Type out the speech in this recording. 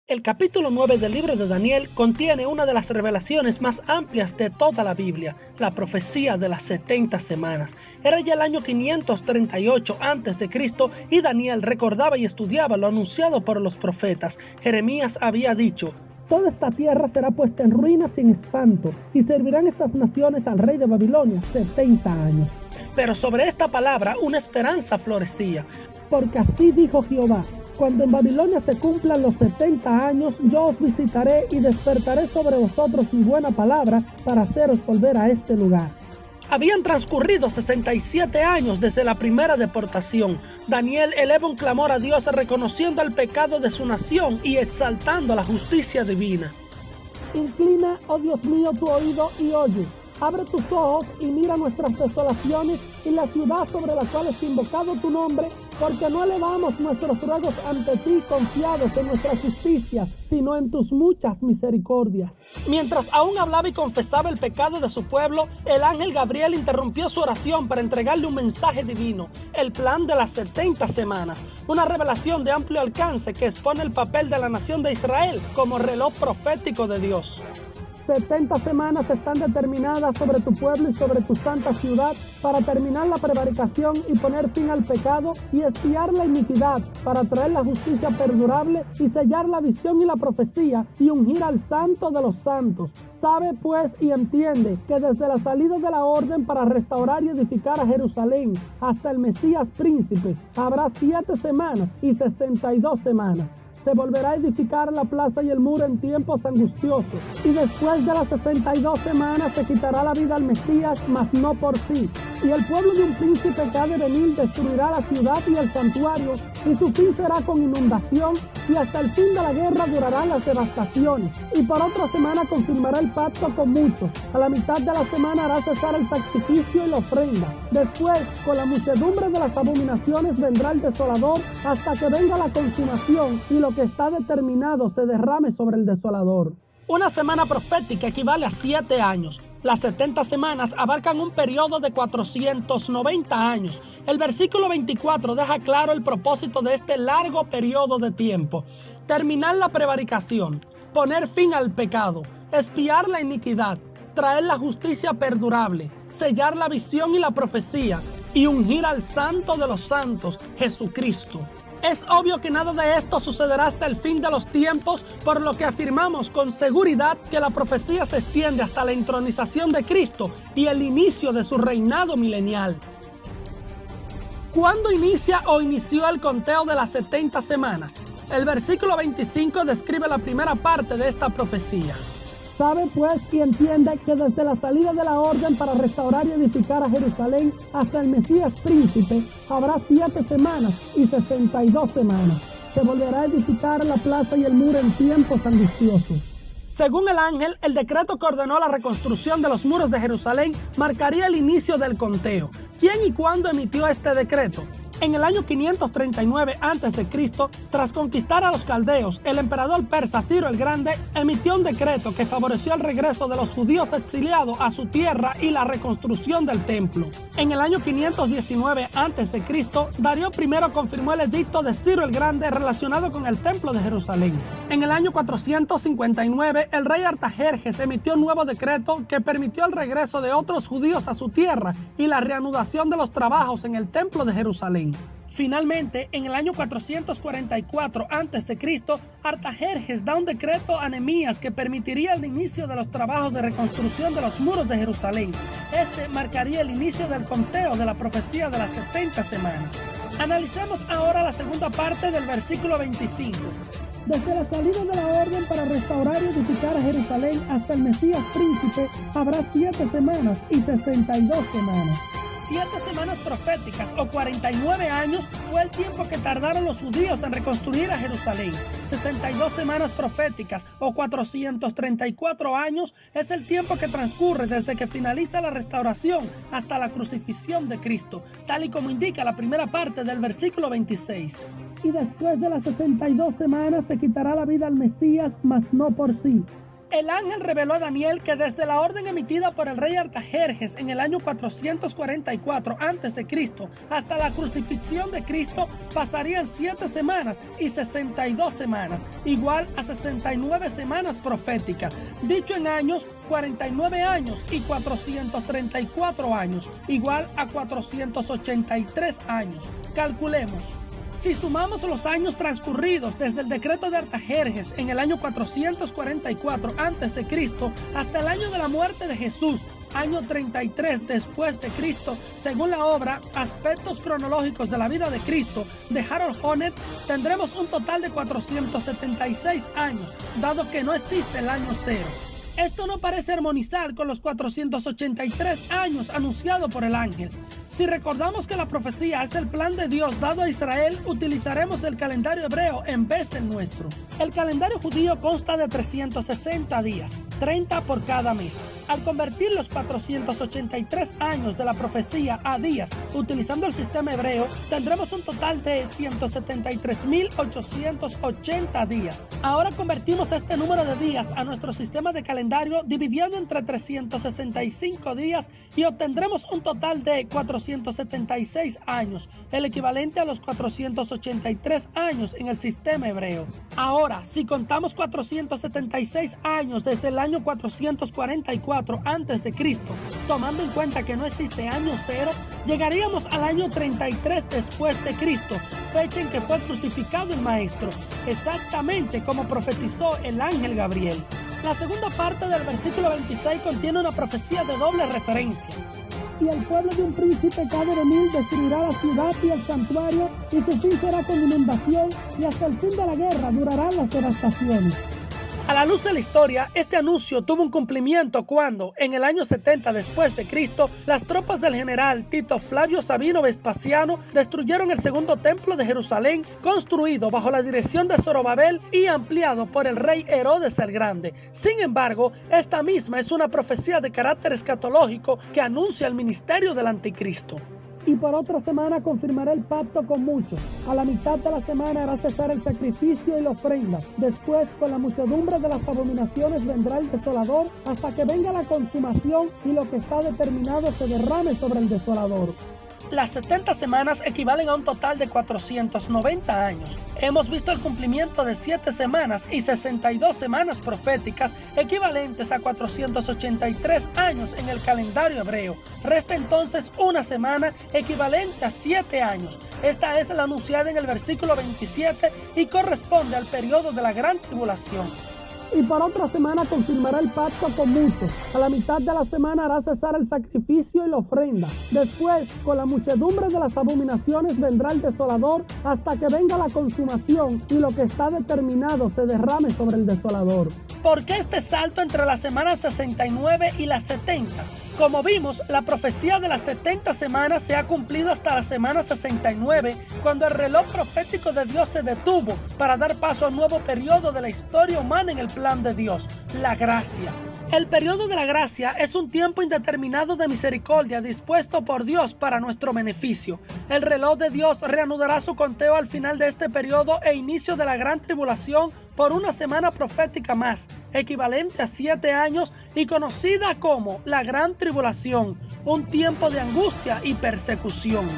El capítulo 9 del libro de Daniel contiene una de las revelaciones más amplias de toda la Biblia, la profecía de las 70 semanas. Era ya el año 538 a.C. y Daniel recordaba y estudiaba lo anunciado por los profetas. Jeremías había dicho: toda esta tierra será puesta en ruinas sin espanto, y servirán estas naciones al rey de Babilonia 70 años. Pero sobre esta palabra una esperanza florecía. Porque así dijo Jehová: cuando en Babilonia se cumplan los 70 años, yo os visitaré y despertaré sobre vosotros mi buena palabra para haceros volver a este lugar. Habían transcurrido 67 años desde la primera deportación. Daniel eleva un clamor a Dios reconociendo el pecado de su nación y exaltando la justicia divina. Inclina, oh Dios mío, tu oído y oye. Abre tus ojos y mira nuestras desolaciones y la ciudad sobre la cual es invocado tu nombre, porque no elevamos nuestros ruegos ante ti confiados en nuestras justicias, sino en tus muchas misericordias. Mientras aún hablaba y confesaba el pecado de su pueblo, el ángel Gabriel interrumpió su oración para entregarle un mensaje divino, el plan de las 70 semanas, una revelación de amplio alcance que expone el papel de la nación de Israel como reloj profético de Dios. 70 semanas están determinadas sobre tu pueblo y sobre tu santa ciudad para terminar la prevaricación y poner fin al pecado y expiar la iniquidad, para traer la justicia perdurable y sellar la visión y la profecía y ungir al santo de los santos. Sabe pues y entiende que desde la salida de la orden para restaurar y edificar a Jerusalén hasta el Mesías príncipe habrá 7 semanas y 62 semanas. Se volverá a edificar la plaza y el muro en tiempos angustiosos. Y después de las 62 semanas se quitará la vida al Mesías, mas no por sí. Y el pueblo de un príncipe que ha de venir destruirá la ciudad y el santuario, y su fin será con inundación, y hasta el fin de la guerra durarán las devastaciones. Y por otra semana confirmará el pacto con muchos. A la mitad de la semana hará cesar el sacrificio y la ofrenda. Después, con la muchedumbre de las abominaciones vendrá el desolador, hasta que venga la consumación, y lo que está determinado se derrame sobre el desolador. Una semana profética equivale a 7 años. Las 70 semanas abarcan un periodo de 490 años. El versículo 24 deja claro el propósito de este largo periodo de tiempo: terminar la prevaricación, poner fin al pecado, expiar la iniquidad, traer la justicia perdurable, sellar la visión y la profecía y ungir al Santo de los Santos, Jesucristo. Es obvio que nada de esto sucederá hasta el fin de los tiempos, por lo que afirmamos con seguridad que la profecía se extiende hasta la entronización de Cristo y el inicio de su reinado milenial. ¿Cuándo inicia o inició el conteo de las 70 semanas? El versículo 25 describe la primera parte de esta profecía. Sabe pues y entiende que desde la salida de la orden para restaurar y edificar a Jerusalén hasta el Mesías príncipe habrá 7 semanas y 62 semanas. Se volverá a edificar la plaza y el muro en tiempos angustiosos. Según el ángel, el decreto que ordenó la reconstrucción de los muros de Jerusalén marcaría el inicio del conteo. ¿Quién y cuándo emitió este decreto? En el año 539 a.C., tras conquistar a los caldeos, el emperador persa Ciro el Grande emitió un decreto que favoreció el regreso de los judíos exiliados a su tierra y la reconstrucción del templo. En el año 519 a.C., Darío I confirmó el edicto de Ciro el Grande relacionado con el templo de Jerusalén. En el año 459, el rey Artajerjes emitió un nuevo decreto que permitió el regreso de otros judíos a su tierra y la reanudación de los trabajos en el templo de Jerusalén. Finalmente, en el año 444 a.C., Artajerjes da un decreto a Nehemías que permitiría el inicio de los trabajos de reconstrucción de los muros de Jerusalén. Este marcaría el inicio del conteo de la profecía de las 70 semanas. Analicemos ahora la segunda parte del versículo 25. Desde la salida de la orden para restaurar y edificar a Jerusalén hasta el Mesías príncipe habrá 7 semanas y 62 semanas. 7 semanas proféticas o 49 años fue el tiempo que tardaron los judíos en reconstruir a Jerusalén. 62 semanas proféticas o 434 años es el tiempo que transcurre desde que finaliza la restauración hasta la crucifixión de Cristo, tal y como indica la primera parte del versículo 26. Y después de las 62 semanas se quitará la vida al Mesías, mas no por sí. El ángel reveló a Daniel que desde la orden emitida por el rey Artajerjes en el año 444 a.C. hasta la crucifixión de Cristo pasarían 7 semanas y 62 semanas, igual a 69 semanas proféticas. Dicho en años, 49 años y 434 años, igual a 483 años. Calculemos. Si sumamos los años transcurridos desde el decreto de Artajerjes en el año 444 a.C. hasta el año de la muerte de Jesús, año 33 después de Cristo, según la obra Aspectos cronológicos de la vida de Cristo de Harold Honet, tendremos un total de 476 años, dado que no existe el año cero. Esto no parece armonizar con los 483 años anunciados por el ángel. Si recordamos que la profecía es el plan de Dios dado a Israel, utilizaremos el calendario hebreo en vez del nuestro. El calendario judío consta de 360 días, 30 por cada mes. Al convertir los 483 años de la profecía a días utilizando el sistema hebreo, tendremos un total de 173.880 días. Ahora convertimos este número de días a nuestro sistema de calendario dividiendo entre 365 días y obtendremos un total de 476 años, el equivalente a los 483 años en el sistema hebreo. Ahora, si contamos 476 años desde el año 444 a.C., tomando en cuenta que no existe año cero, llegaríamos al año 33 después de Cristo, fecha en que fue crucificado el Maestro, exactamente como profetizó el ángel Gabriel. La segunda parte del versículo 26 contiene una profecía de doble referencia. Y el pueblo de un príncipe Cader-Enil destruirá la ciudad y el santuario, y su fin será con inundación, y hasta el fin de la guerra durarán las devastaciones. A la luz de la historia, este anuncio tuvo un cumplimiento cuando, en el año 70 después de Cristo, las tropas del general Tito Flavio Sabino Vespasiano destruyeron el segundo templo de Jerusalén, construido bajo la dirección de Zorobabel y ampliado por el rey Herodes el Grande. Sin embargo, esta misma es una profecía de carácter escatológico que anuncia el ministerio del anticristo. Y por otra semana confirmará el pacto con muchos. A la mitad de la semana hará cesar el sacrificio y la ofrenda. Después, con la muchedumbre de las abominaciones vendrá el desolador, hasta que venga la consumación y lo que está determinado se derrame sobre el desolador. Las 70 semanas equivalen a un total de 490 años. Hemos visto el cumplimiento de 7 semanas y 62 semanas proféticas equivalentes a 483 años en el calendario hebreo. Resta entonces una semana equivalente a 7 años. Esta es la anunciada en el versículo 27 y corresponde al periodo de la gran tribulación. Y por otra semana confirmará el pacto con muchos. A la mitad de la semana hará cesar el sacrificio y la ofrenda. Después, con la muchedumbre de las abominaciones vendrá el desolador, hasta que venga la consumación y lo que está determinado se derrame sobre el desolador. ¿Por qué este salto entre la semana 69 y la 70? Como vimos, la profecía de las 70 semanas se ha cumplido hasta la semana 69, cuando el reloj profético de Dios se detuvo para dar paso a un nuevo periodo de la historia humana en el plan de Dios, la gracia. El periodo de la gracia es un tiempo indeterminado de misericordia dispuesto por Dios para nuestro beneficio. El reloj de Dios reanudará su conteo al final de este periodo e inicio de la gran tribulación por una semana profética más, equivalente a 7 años y conocida como la gran tribulación, un tiempo de angustia y persecución.